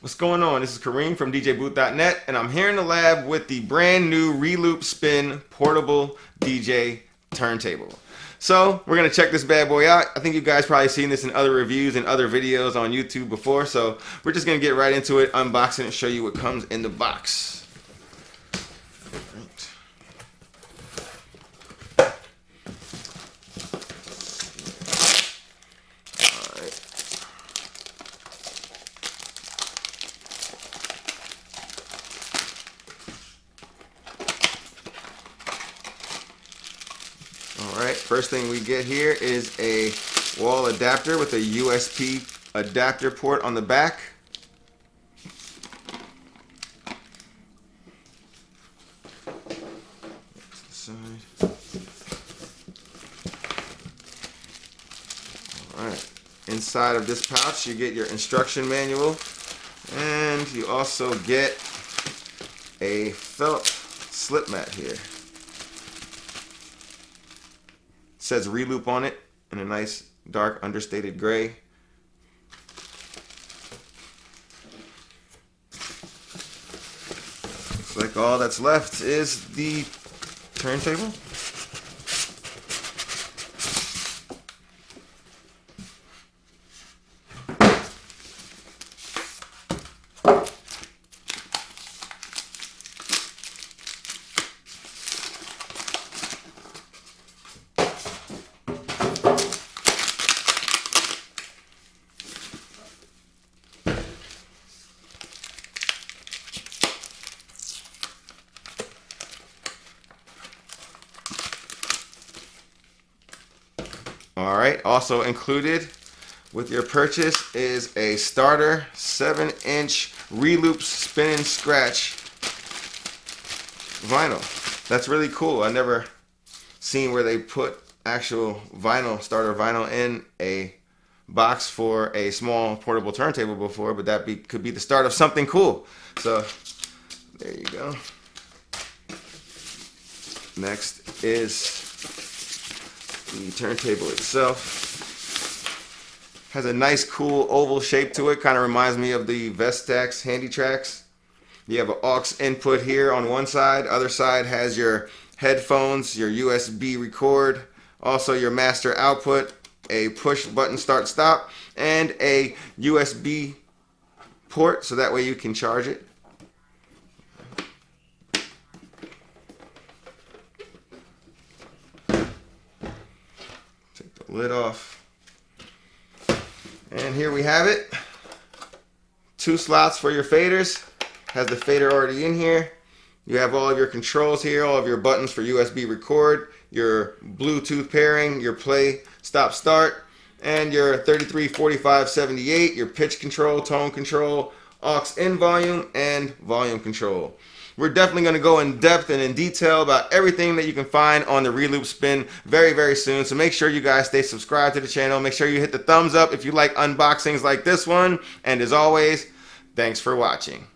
What's going on? This is Kareem from DJBooth.net, and I'm here in the lab with the brand new Reloop Spin portable DJ turntable. So we're going to check this bad boy out. I think you guys probably seen this in other reviews and other videos on YouTube before, so we're just going to get right into it, unbox it, and show you what comes in the box. Alright, first thing we get here is a wall adapter with a USB adapter port on the back. Alright, inside of this pouch you get your instruction manual, and you also get a felt slip mat here. Says Reloop on it in a nice dark understated gray. Looks like all that's left is the turntable. Alright, also included with your purchase is a starter 7-inch Reloop Spin and Scratch vinyl. That's really cool. I never seen where they put actual vinyl, starter vinyl, in a box for a small portable turntable before, but that could be the start of something cool. So there you go. Next is the turntable itself. Has a nice cool oval shape to it, kind of reminds me of the Vestax Handy Tracks. You have an aux input here on one side, other side has your headphones, your USB record, also your master output, a push button start stop, and a USB port so that way you can charge it. Take the lid off. And here we have it. 2 slots for your faders. Has the fader already in here. You have all of your controls here, all of your buttons for USB record, your Bluetooth pairing, your play, stop, start, and your 33, 45, 78, your pitch control, tone control, aux in volume, and volume control. We're definitely going to go in depth and in detail about everything that you can find on the Reloop Spin very, very soon. So make sure you guys stay subscribed to the channel. Make sure you hit the thumbs up if you like unboxings like this one. And as always, thanks for watching.